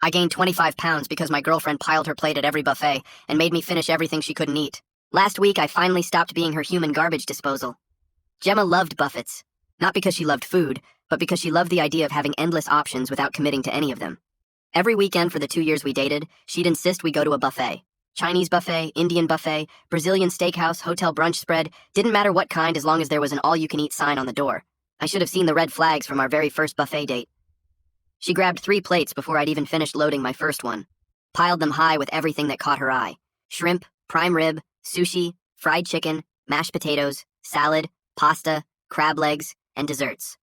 I gained 25 pounds because my girlfriend piled her plate at every buffet and made me finish everything she couldn't eat. Last week, I finally stopped being her human garbage disposal. Gemma loved buffets. Not because she loved food, but because she loved the idea of having endless options without committing to any of them. Every weekend for the 2 years we dated, she'd insist we go to a buffet. Chinese buffet, Indian buffet, Brazilian steakhouse, hotel brunch spread, didn't matter what kind as long as there was an all-you-can-eat sign on the door. I should have seen the red flags from our very first buffet date. She grabbed 3 plates before I'd even finished loading my first one. Piled them high with everything that caught her eye. Shrimp, prime rib, sushi, fried chicken, mashed potatoes, salad, pasta, crab legs, and desserts.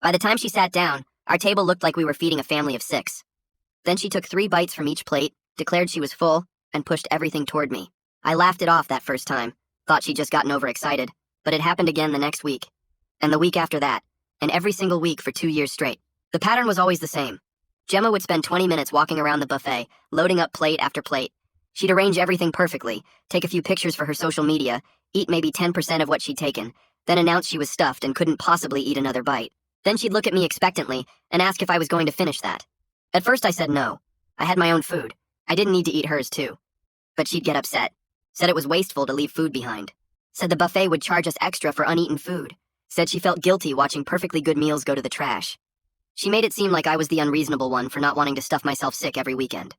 By the time she sat down, our table looked like we were feeding a family of 6. Then she took 3 bites from each plate, declared she was full, and pushed everything toward me. I laughed it off that first time, thought she'd just gotten overexcited, but it happened again the next week. And the week after that, and every single week for 2 years straight. The pattern was always the same. Gemma would spend 20 minutes walking around the buffet, loading up plate after plate. She'd arrange everything perfectly, take a few pictures for her social media, eat maybe 10% of what she'd taken, then announce she was stuffed and couldn't possibly eat another bite. Then she'd look at me expectantly and ask if I was going to finish that. At first I said no. I had my own food. I didn't need to eat hers too. But she'd get upset. Said it was wasteful to leave food behind. Said the buffet would charge us extra for uneaten food. Said she felt guilty watching perfectly good meals go to the trash. She made it seem like I was the unreasonable one for not wanting to stuff myself sick every weekend.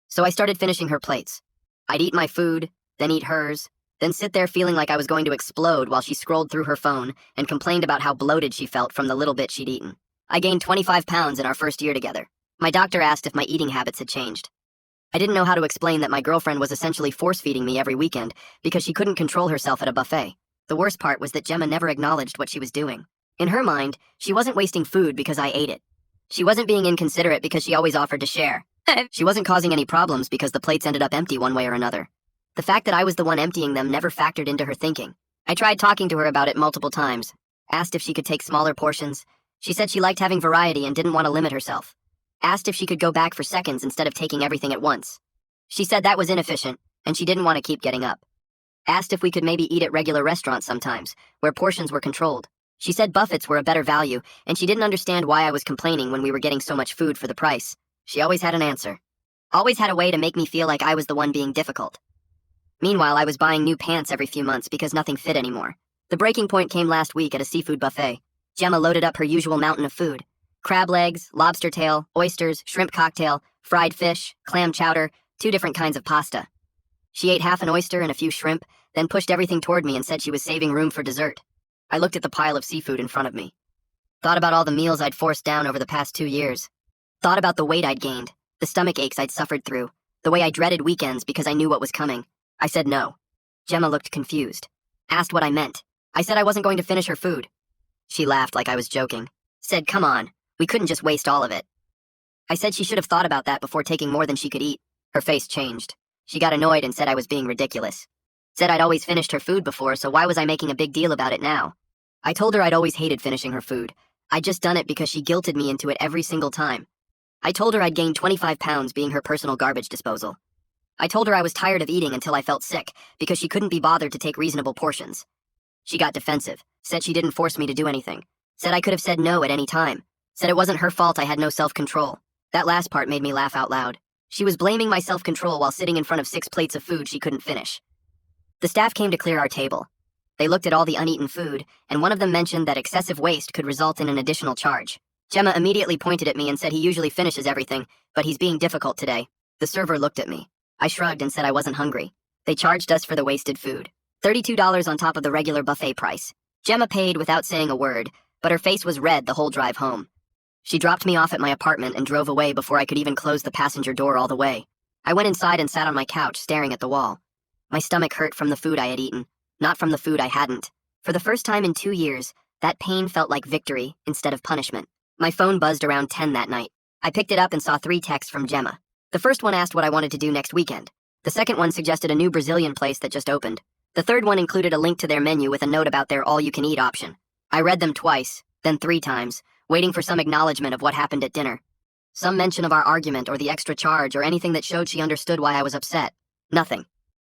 So I started finishing her plates. I'd eat my food, then eat hers, then sit there feeling like I was going to explode while she scrolled through her phone and complained about how bloated she felt from the little bit she'd eaten. I gained 25 pounds in our first year together. My doctor asked if my eating habits had changed. I didn't know how to explain that my girlfriend was essentially force-feeding me every weekend because she couldn't control herself at a buffet. The worst part was that Gemma never acknowledged what she was doing. In her mind, she wasn't wasting food because I ate it. She wasn't being inconsiderate because she always offered to share. She wasn't causing any problems because the plates ended up empty one way or another. The fact that I was the one emptying them never factored into her thinking. I tried talking to her about it multiple times, asked if she could take smaller portions. She said she liked having variety and didn't want to limit herself. Asked if she could go back for seconds instead of taking everything at once. She said that was inefficient, and she didn't want to keep getting up. Asked if we could maybe eat at regular restaurants sometimes, where portions were controlled. She said buffets were a better value, and she didn't understand why I was complaining when we were getting so much food for the price. She always had an answer. Always had a way to make me feel like I was the one being difficult. Meanwhile, I was buying new pants every few months because nothing fit anymore. The breaking point came last week at a seafood buffet. Gemma loaded up her usual mountain of food. Crab legs, lobster tail, oysters, shrimp cocktail, fried fish, clam chowder, 2 different kinds of pasta. She ate half an oyster and a few shrimp, then pushed everything toward me and said she was saving room for dessert. I looked at the pile of seafood in front of me. Thought about all the meals I'd forced down over the past 2 years. Thought about the weight I'd gained, the stomach aches I'd suffered through, the way I dreaded weekends because I knew what was coming. I said no. Gemma looked confused. Asked what I meant. I said I wasn't going to finish her food. She laughed like I was joking. Said, come on, we couldn't just waste all of it. I said she should have thought about that before taking more than she could eat. Her face changed. She got annoyed and said I was being ridiculous. Said I'd always finished her food before, so why was I making a big deal about it now? I told her I'd always hated finishing her food. I'd just done it because she guilted me into it every single time. I told her I'd gained 25 pounds being her personal garbage disposal. I told her I was tired of eating until I felt sick because she couldn't be bothered to take reasonable portions. She got defensive, said she didn't force me to do anything, said I could have said no at any time, said it wasn't her fault I had no self-control. That last part made me laugh out loud. She was blaming my self-control while sitting in front of 6 plates of food she couldn't finish. The staff came to clear our table. They looked at all the uneaten food, and one of them mentioned that excessive waste could result in an additional charge. Gemma immediately pointed at me and said he usually finishes everything, but he's being difficult today. The server looked at me. I shrugged and said I wasn't hungry. They charged us for the wasted food. $32 on top of the regular buffet price. Gemma paid without saying a word, but her face was red the whole drive home. She dropped me off at my apartment and drove away before I could even close the passenger door all the way. I went inside and sat on my couch staring at the wall. My stomach hurt from the food I had eaten, not from the food I hadn't. For the first time in 2 years, that pain felt like victory instead of punishment. My phone buzzed around 10 that night. I picked it up and saw 3 texts from Gemma. The first one asked what I wanted to do next weekend. The second one suggested a new Brazilian place that just opened. The third one included a link to their menu with a note about their all-you-can-eat option. I read them twice, then 3 times, waiting for some acknowledgement of what happened at dinner. Some mention of our argument or the extra charge or anything that showed she understood why I was upset. Nothing.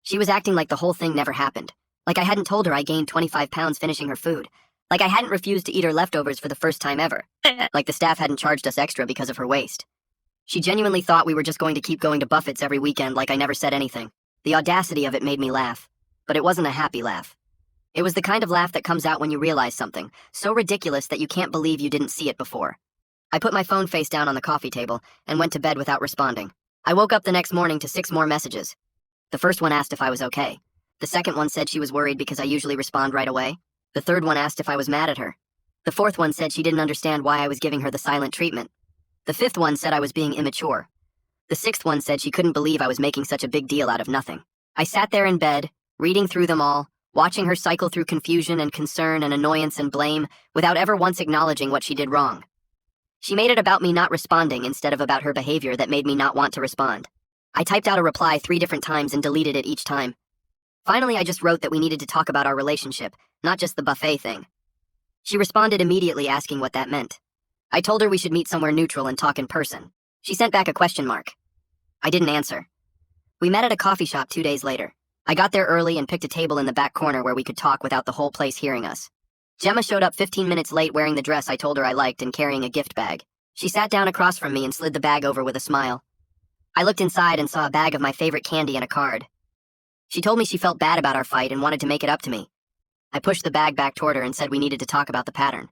She was acting like the whole thing never happened. Like I hadn't told her I gained 25 pounds finishing her food. Like I hadn't refused to eat her leftovers for the first time ever. Like the staff hadn't charged us extra because of her waste. She genuinely thought we were just going to keep going to Buffett's every weekend like I never said anything. The audacity of it made me laugh. But it wasn't a happy laugh. It was the kind of laugh that comes out when you realize something, so ridiculous that you can't believe you didn't see it before. I put my phone face down on the coffee table and went to bed without responding. I woke up the next morning to 6 more messages. The first one asked if I was okay. The second one said she was worried because I usually respond right away. The third one asked if I was mad at her. The fourth one said she didn't understand why I was giving her the silent treatment. The fifth one said I was being immature. The sixth one said she couldn't believe I was making such a big deal out of nothing. I sat there in bed, reading through them all, watching her cycle through confusion and concern and annoyance and blame, without ever once acknowledging what she did wrong. She made it about me not responding instead of about her behavior that made me not want to respond. I typed out a reply 3 different times and deleted it each time. Finally, I just wrote that we needed to talk about our relationship, not just the buffet thing. She responded immediately asking what that meant. I told her we should meet somewhere neutral and talk in person. She sent back a question mark. I didn't answer. We met at a coffee shop 2 days later. I got there early and picked a table in the back corner where we could talk without the whole place hearing us. Gemma showed up 15 minutes late wearing the dress I told her I liked and carrying a gift bag. She sat down across from me and slid the bag over with a smile. I looked inside and saw a bag of my favorite candy and a card. She told me she felt bad about our fight and wanted to make it up to me. I pushed the bag back toward her and said we needed to talk about the pattern.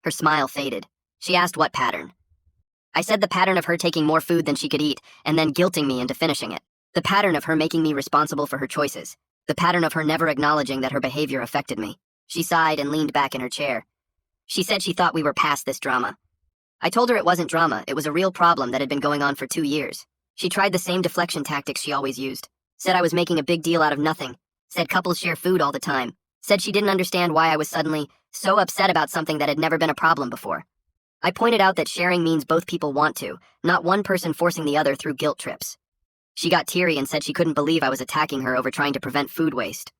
Her smile faded. She asked what pattern. I said the pattern of her taking more food than she could eat and then guilting me into finishing it. The pattern of her making me responsible for her choices. The pattern of her never acknowledging that her behavior affected me. She sighed and leaned back in her chair. She said she thought we were past this drama. I told her it wasn't drama, it was a real problem that had been going on for 2 years. She tried the same deflection tactics she always used. Said I was making a big deal out of nothing. Said couples share food all the time. Said she didn't understand why I was suddenly so upset about something that had never been a problem before. I pointed out that sharing means both people want to, not one person forcing the other through guilt trips. She got teary and said she couldn't believe I was attacking her over trying to prevent food waste.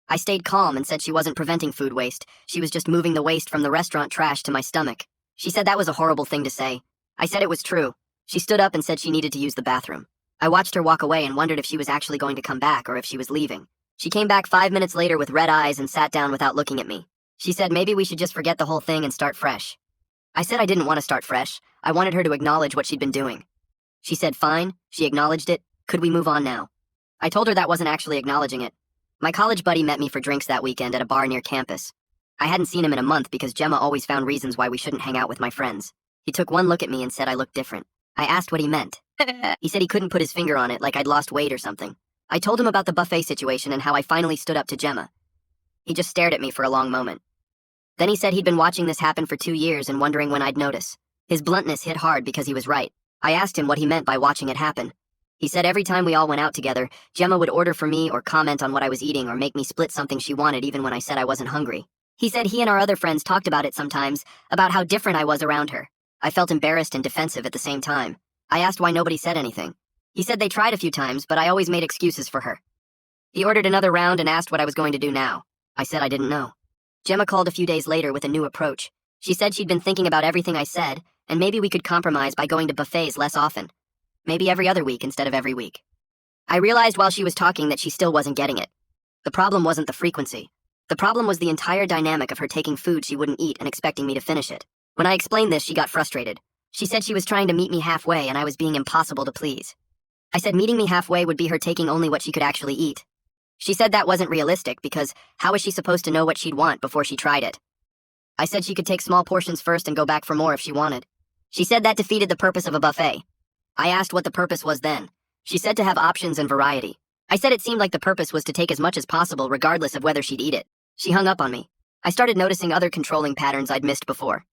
I stayed calm and said she wasn't preventing food waste, she was just moving the waste from the restaurant trash to my stomach. She said that was a horrible thing to say. I said it was true. She stood up and said she needed to use the bathroom. I watched her walk away and wondered if she was actually going to come back or if she was leaving. She came back 5 minutes later with red eyes and sat down without looking at me. She said maybe we should just forget the whole thing and start fresh. I said I didn't want to start fresh. I wanted her to acknowledge what she'd been doing. She said fine, she acknowledged it. Could we move on now? I told her that wasn't actually acknowledging it. My college buddy met me for drinks that weekend at a bar near campus. I hadn't seen him in a month because Gemma always found reasons why we shouldn't hang out with my friends. He took one look at me and said I looked different. I asked what he meant. He said he couldn't put his finger on it, like I'd lost weight or something. I told him about the buffet situation and how I finally stood up to Gemma. He just stared at me for a long moment. Then he said he'd been watching this happen for 2 years and wondering when I'd notice. His bluntness hit hard because he was right. I asked him what he meant by watching it happen. He said every time we all went out together, Gemma would order for me or comment on what I was eating or make me split something she wanted even when I said I wasn't hungry. He said he and our other friends talked about it sometimes, about how different I was around her. I felt embarrassed and defensive at the same time. I asked why nobody said anything. He said they tried a few times, but I always made excuses for her. He ordered another round and asked what I was going to do now. I said I didn't know. Gemma called a few days later with a new approach. She said she'd been thinking about everything I said, and maybe we could compromise by going to buffets less often. Maybe every other week instead of every week. I realized while she was talking that she still wasn't getting it. The problem wasn't the frequency. The problem was the entire dynamic of her taking food she wouldn't eat and expecting me to finish it. When I explained this, she got frustrated. She said she was trying to meet me halfway and I was being impossible to please. I said meeting me halfway would be her taking only what she could actually eat. She said that wasn't realistic because how was she supposed to know what she'd want before she tried it? I said she could take small portions first and go back for more if she wanted. She said that defeated the purpose of a buffet. I asked what the purpose was then. She said to have options and variety. I said it seemed like the purpose was to take as much as possible regardless of whether she'd eat it. She hung up on me. I started noticing other controlling patterns I'd missed before.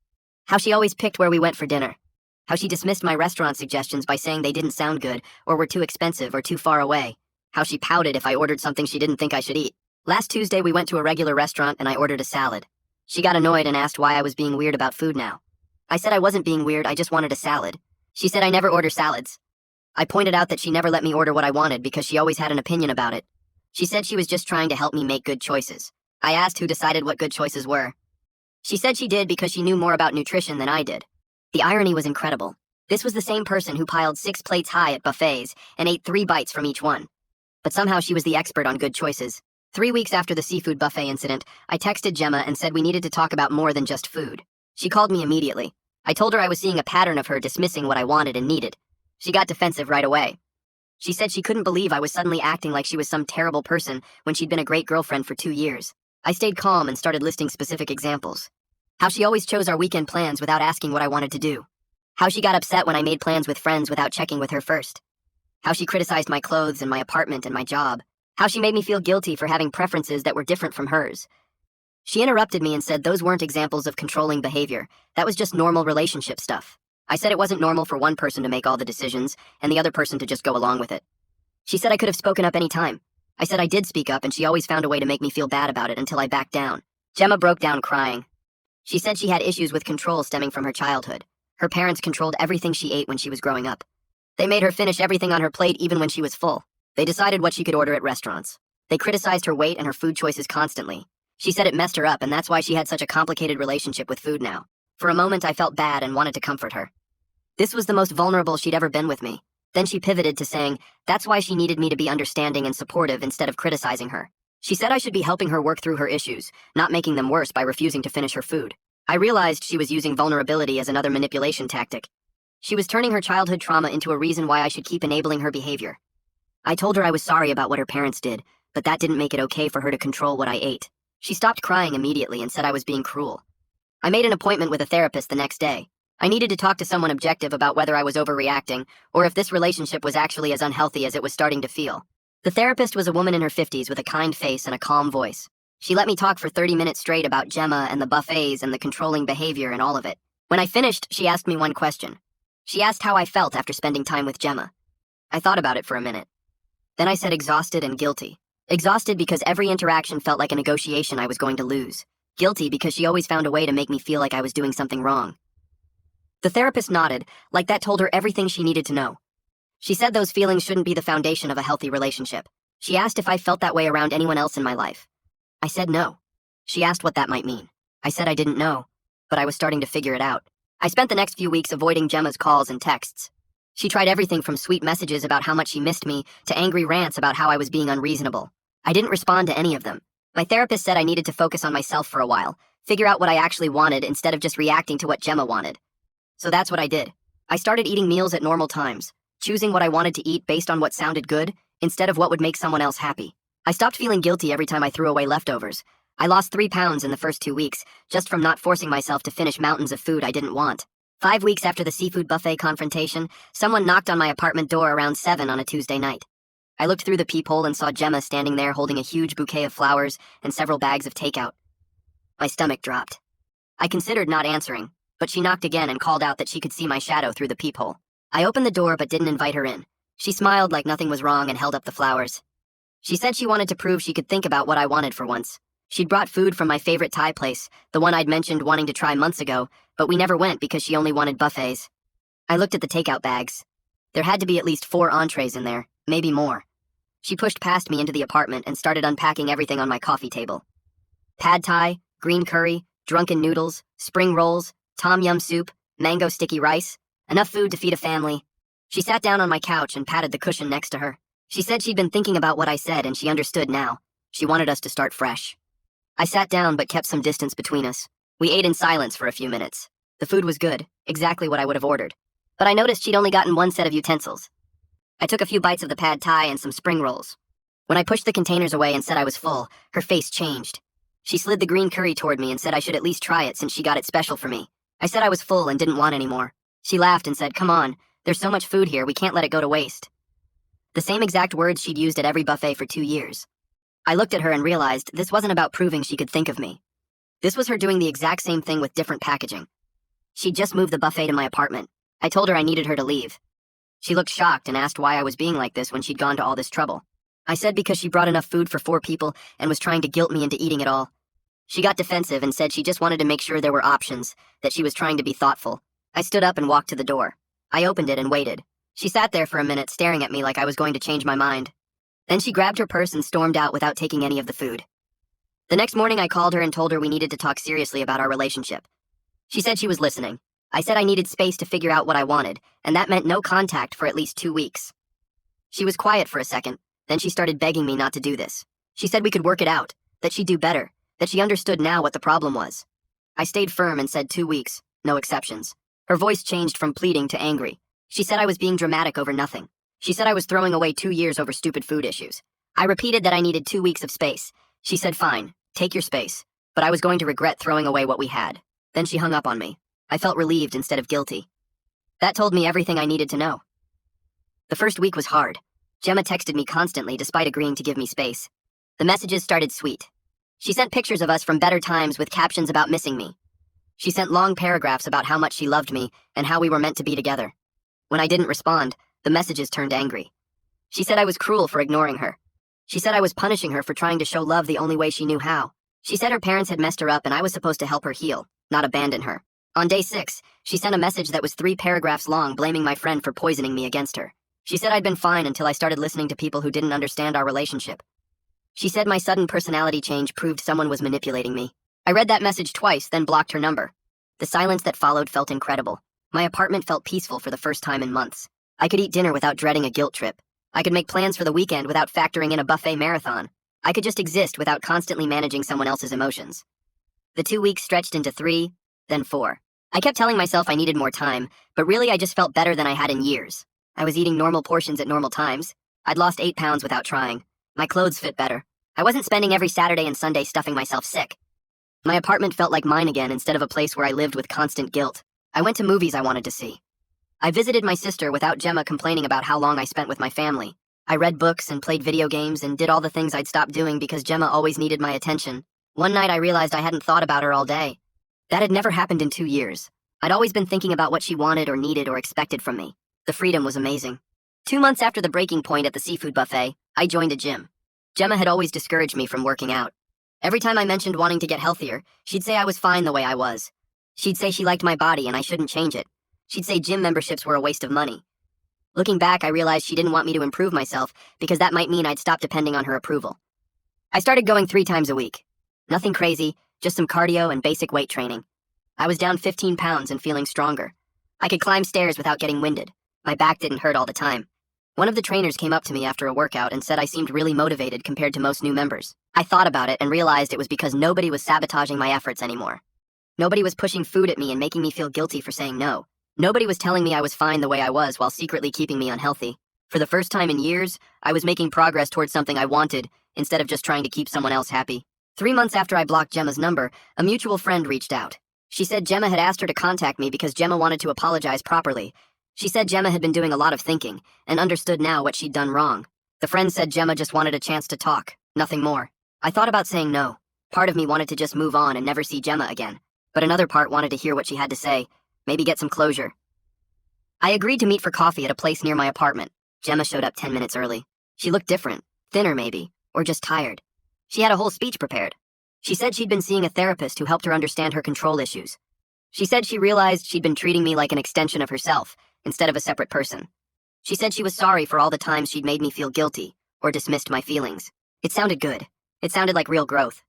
How she always picked where we went for dinner. How she dismissed my restaurant suggestions by saying they didn't sound good or were too expensive or too far away. How she pouted if I ordered something she didn't think I should eat. Last Tuesday we went to a regular restaurant and I ordered a salad. She got annoyed and asked why I was being weird about food now. I said I wasn't being weird, I just wanted a salad. She said I never order salads. I pointed out that she never let me order what I wanted because she always had an opinion about it. She said she was just trying to help me make good choices. I asked who decided what good choices were. She said she did because she knew more about nutrition than I did. The irony was incredible. This was the same person who piled 6 plates high at buffets and ate 3 bites from each one. But somehow she was the expert on good choices. 3 weeks after the seafood buffet incident, I texted Gemma and said we needed to talk about more than just food. She called me immediately. I told her I was seeing a pattern of her dismissing what I wanted and needed. She got defensive right away. She said she couldn't believe I was suddenly acting like she was some terrible person when she'd been a great girlfriend for 2 years. I stayed calm and started listing specific examples. How she always chose our weekend plans without asking what I wanted to do. How she got upset when I made plans with friends without checking with her first. How she criticized my clothes and my apartment and my job. How she made me feel guilty for having preferences that were different from hers. She interrupted me and said those weren't examples of controlling behavior. That was just normal relationship stuff. I said it wasn't normal for one person to make all the decisions and the other person to just go along with it. She said I could have spoken up any time. I said I did speak up and she always found a way to make me feel bad about it until I backed down. Gemma broke down crying. She said she had issues with control stemming from her childhood. Her parents controlled everything she ate when she was growing up. They made her finish everything on her plate even when she was full. They decided what she could order at restaurants. They criticized her weight and her food choices constantly. She said it messed her up and that's why she had such a complicated relationship with food now. For a moment I felt bad and wanted to comfort her. This was the most vulnerable she'd ever been with me. Then she pivoted to saying that's why she needed me to be understanding and supportive instead of criticizing her. She said I should be helping her work through her issues, not making them worse by refusing to finish her food. I realized she was using vulnerability as another manipulation tactic. She was turning her childhood trauma into a reason why I should keep enabling her behavior. I told her I was sorry about what her parents did, but that didn't make it okay for her to control what I ate. She stopped crying immediately and said I was being cruel. I made an appointment with a therapist the next day. I needed to talk to someone objective about whether I was overreacting or if this relationship was actually as unhealthy as it was starting to feel. The therapist was a woman in her 50s with a kind face and a calm voice. She let me talk for 30 minutes straight about Gemma and the buffets and the controlling behavior and all of it. When I finished, she asked me one question. She asked how I felt after spending time with Gemma. I thought about it for a minute. Then I said exhausted and guilty. Exhausted because every interaction felt like a negotiation I was going to lose. Guilty because she always found a way to make me feel like I was doing something wrong. The therapist nodded, like that told her everything she needed to know. She said those feelings shouldn't be the foundation of a healthy relationship. She asked if I felt that way around anyone else in my life. I said no. She asked what that might mean. I said I didn't know, but I was starting to figure it out. I spent the next few weeks avoiding Gemma's calls and texts. She tried everything from sweet messages about how much she missed me to angry rants about how I was being unreasonable. I didn't respond to any of them. My therapist said I needed to focus on myself for a while, figure out what I actually wanted instead of just reacting to what Gemma wanted. So that's what I did. I started eating meals at normal times, choosing what I wanted to eat based on what sounded good instead of what would make someone else happy. I stopped feeling guilty every time I threw away leftovers. I lost 3 pounds in the first 2 weeks, just from not forcing myself to finish mountains of food I didn't want. 5 weeks after the seafood buffet confrontation, someone knocked on my apartment door around 7 on a Tuesday night. I looked through the peephole and saw Gemma standing there holding a huge bouquet of flowers and several bags of takeout. My stomach dropped. I considered not answering, but she knocked again and called out that she could see my shadow through the peephole. I opened the door but didn't invite her in. She smiled like nothing was wrong and held up the flowers. She said she wanted to prove she could think about what I wanted for once. She'd brought food from my favorite Thai place, the one I'd mentioned wanting to try months ago, but we never went because she only wanted buffets. I looked at the takeout bags. There had to be at least 4 entrees in there, maybe more. She pushed past me into the apartment and started unpacking everything on my coffee table. Pad Thai, green curry, drunken noodles, spring rolls, tom yum soup, mango sticky rice, enough food to feed a family. She sat down on my couch and patted the cushion next to her. She said she'd been thinking about what I said and she understood now. She wanted us to start fresh. I sat down but kept some distance between us. We ate in silence for a few minutes. The food was good, exactly what I would have ordered. But I noticed she'd only gotten 1 set of utensils. I took a few bites of the pad thai and some spring rolls. When I pushed the containers away and said I was full, her face changed. She slid the green curry toward me and said I should at least try it since she got it special for me. I said I was full and didn't want any more. She laughed and said, "Come on, there's so much food here, we can't let it go to waste." The same exact words she'd used at every buffet for 2 years. I looked at her and realized this wasn't about proving she could think of me. This was her doing the exact same thing with different packaging. She'd just moved the buffet to my apartment. I told her I needed her to leave. She looked shocked and asked why I was being like this when she'd gone to all this trouble. I said because she brought enough food for 4 people and was trying to guilt me into eating it all. She got defensive and said she just wanted to make sure there were options, that she was trying to be thoughtful. I stood up and walked to the door. I opened it and waited. She sat there for a minute staring at me like I was going to change my mind. Then she grabbed her purse and stormed out without taking any of the food. The next morning I called her and told her we needed to talk seriously about our relationship. She said she was listening. I said I needed space to figure out what I wanted, and that meant no contact for at least 2 weeks. She was quiet for a second, then she started begging me not to do this. She said we could work it out, that she'd do better, that she understood now what the problem was. I stayed firm and said 2 weeks, no exceptions. Her voice changed from pleading to angry. She said I was being dramatic over nothing. She said I was throwing away 2 years over stupid food issues. I repeated that I needed 2 weeks of space. She said, fine, take your space, but I was going to regret throwing away what we had. Then she hung up on me. I felt relieved instead of guilty. That told me everything I needed to know. The first week was hard. Gemma texted me constantly despite agreeing to give me space. The messages started sweet. She sent pictures of us from better times with captions about missing me. She sent long paragraphs about how much she loved me and how we were meant to be together. When I didn't respond, the messages turned angry. She said I was cruel for ignoring her. She said I was punishing her for trying to show love the only way she knew how. She said her parents had messed her up and I was supposed to help her heal, not abandon her. On day 6, she sent a message that was 3 paragraphs long blaming my friend for poisoning me against her. She said I'd been fine until I started listening to people who didn't understand our relationship. She said my sudden personality change proved someone was manipulating me. I read that message twice, then blocked her number. The silence that followed felt incredible. My apartment felt peaceful for the first time in months. I could eat dinner without dreading a guilt trip. I could make plans for the weekend without factoring in a buffet marathon. I could just exist without constantly managing someone else's emotions. The 2 weeks stretched into 3, then 4. I kept telling myself I needed more time, but really I just felt better than I had in years. I was eating normal portions at normal times. I'd lost 8 pounds without trying. My clothes fit better. I wasn't spending every Saturday and Sunday stuffing myself sick. My apartment felt like mine again instead of a place where I lived with constant guilt. I went to movies I wanted to see. I visited my sister without Gemma complaining about how long I spent with my family. I read books and played video games and did all the things I'd stopped doing because Gemma always needed my attention. One night I realized I hadn't thought about her all day. That had never happened in 2 years. I'd always been thinking about what she wanted or needed or expected from me. The freedom was amazing. 2 months after the breaking point at the seafood buffet, I joined a gym. Gemma had always discouraged me from working out. Every time I mentioned wanting to get healthier, she'd say I was fine the way I was. She'd say she liked my body and I shouldn't change it. She'd say gym memberships were a waste of money. Looking back, I realized she didn't want me to improve myself because that might mean I'd stop depending on her approval. I started going 3 times a week. Nothing crazy, just some cardio and basic weight training. I was down 15 pounds and feeling stronger. I could climb stairs without getting winded. My back didn't hurt all the time. One of the trainers came up to me after a workout and said I seemed really motivated compared to most new members. I thought about it and realized it was because nobody was sabotaging my efforts anymore. Nobody was pushing food at me and making me feel guilty for saying no. Nobody was telling me I was fine the way I was while secretly keeping me unhealthy. For the first time in years, I was making progress towards something I wanted instead of just trying to keep someone else happy. 3 months after I blocked Gemma's number, a mutual friend reached out. She said Gemma had asked her to contact me because Gemma wanted to apologize properly. She said Gemma had been doing a lot of thinking and understood now what she'd done wrong. The friend said Gemma just wanted a chance to talk, nothing more. I thought about saying no. Part of me wanted to just move on and never see Gemma again, but another part wanted to hear what she had to say, maybe get some closure. I agreed to meet for coffee at a place near my apartment. Gemma showed up 10 minutes early. She looked different, thinner maybe, or just tired. She had a whole speech prepared. She said she'd been seeing a therapist who helped her understand her control issues. She said she realized she'd been treating me like an extension of herself, instead of a separate person. She said she was sorry for all the times she'd made me feel guilty, or dismissed my feelings. It sounded good. It sounded like real growth.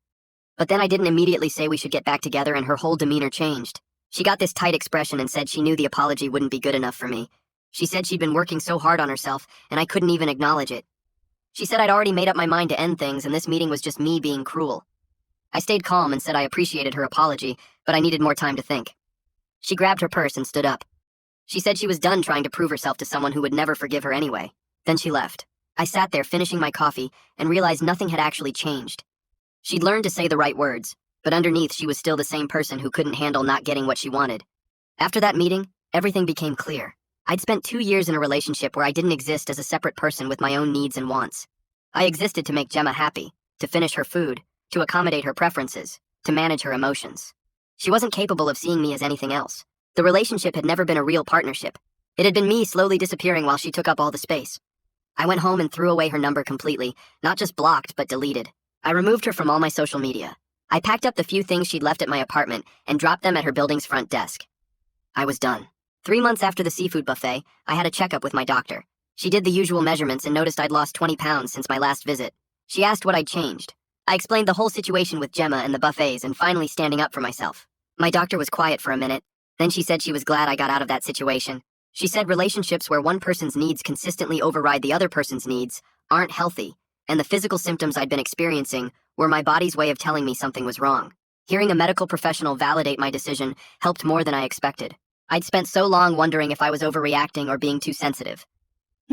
But then I didn't immediately say we should get back together and her whole demeanor changed. She got this tight expression and said she knew the apology wouldn't be good enough for me. She said she'd been working so hard on herself, and I couldn't even acknowledge it. She said I'd already made up my mind to end things and this meeting was just me being cruel. I stayed calm and said I appreciated her apology, but I needed more time to think. She grabbed her purse and stood up. She said she was done trying to prove herself to someone who would never forgive her anyway. Then she left. I sat there finishing my coffee and realized nothing had actually changed. She'd learned to say the right words, but underneath she was still the same person who couldn't handle not getting what she wanted. After that meeting, everything became clear. I'd spent 2 years in a relationship where I didn't exist as a separate person with my own needs and wants. I existed to make Gemma happy, to finish her food, to accommodate her preferences, to manage her emotions. She wasn't capable of seeing me as anything else. The relationship had never been a real partnership. It had been me slowly disappearing while she took up all the space. I went home and threw away her number completely, not just blocked, but deleted. I removed her from all my social media. I packed up the few things she'd left at my apartment and dropped them at her building's front desk. I was done. 3 months after the seafood buffet, I had a checkup with my doctor. She did the usual measurements and noticed I'd lost 20 pounds since my last visit. She asked what I'd changed. I explained the whole situation with Gemma and the buffets and finally standing up for myself. My doctor was quiet for a minute. Then she said she was glad I got out of that situation. She said relationships where one person's needs consistently override the other person's needs aren't healthy, and the physical symptoms I'd been experiencing were my body's way of telling me something was wrong. Hearing a medical professional validate my decision helped more than I expected. I'd spent so long wondering if I was overreacting or being too sensitive.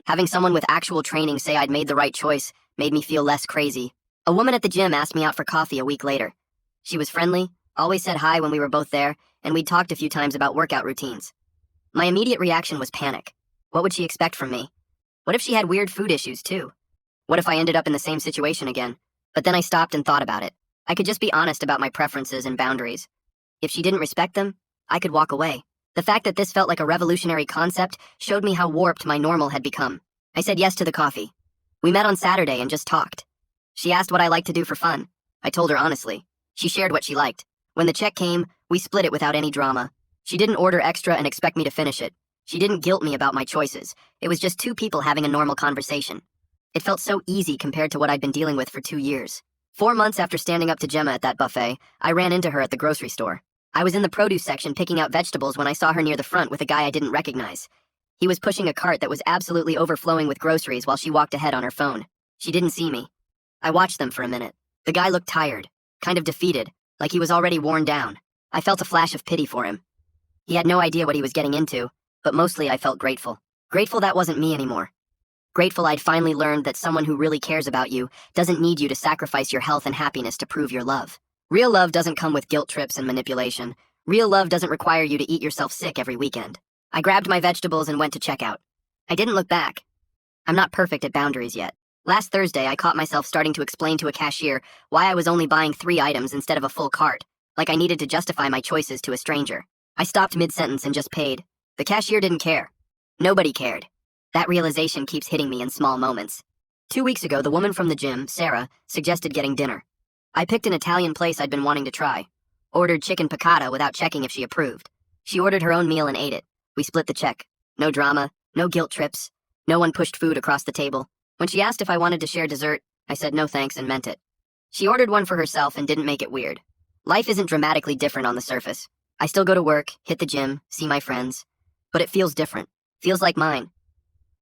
Having someone with actual training say I'd made the right choice made me feel less crazy. A woman at the gym asked me out for coffee a week later. She was friendly, always said hi when we were both there, and we'd talked a few times about workout routines. My immediate reaction was panic. What would she expect from me? What if she had weird food issues, too? What if I ended up in the same situation again? But then I stopped and thought about it. I could just be honest about my preferences and boundaries. If she didn't respect them, I could walk away. The fact that this felt like a revolutionary concept showed me how warped my normal had become. I said yes to the coffee. We met on Saturday and just talked. She asked what I liked to do for fun. I told her honestly. She shared what she liked. When the check came, we split it without any drama. She didn't order extra and expect me to finish it. She didn't guilt me about my choices. It was just two people having a normal conversation. It felt so easy compared to what I'd been dealing with for 2 years. 4 months after standing up to Gemma at that buffet, I ran into her at the grocery store. I was in the produce section picking out vegetables when I saw her near the front with a guy I didn't recognize. He was pushing a cart that was absolutely overflowing with groceries while she walked ahead on her phone. She didn't see me. I watched them for a minute. The guy looked tired, kind of defeated, like he was already worn down. I felt a flash of pity for him. He had no idea what he was getting into, but mostly I felt grateful. Grateful that wasn't me anymore. Grateful I'd finally learned that someone who really cares about you doesn't need you to sacrifice your health and happiness to prove your love. Real love doesn't come with guilt trips and manipulation. Real love doesn't require you to eat yourself sick every weekend. I grabbed my vegetables and went to checkout. I didn't look back. I'm not perfect at boundaries yet. Last Thursday, I caught myself starting to explain to a cashier why I was only buying 3 items instead of a full cart, like I needed to justify my choices to a stranger. I stopped mid-sentence and just paid. The cashier didn't care. Nobody cared. That realization keeps hitting me in small moments. 2 weeks ago, the woman from the gym, Sarah, suggested getting dinner. I picked an Italian place I'd been wanting to try. Ordered chicken piccata without checking if she approved. She ordered her own meal and ate it. We split the check. No drama, no guilt trips. No one pushed food across the table. When she asked if I wanted to share dessert, I said no thanks and meant it. She ordered one for herself and didn't make it weird. Life isn't dramatically different on the surface. I still go to work, hit the gym, see my friends. But it feels different. Feels like mine.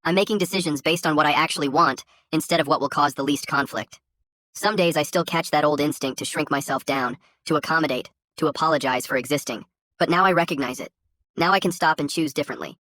I'm making decisions based on what I actually want instead of what will cause the least conflict. Some days I still catch that old instinct to shrink myself down, to accommodate, to apologize for existing. But now I recognize it. Now I can stop and choose differently.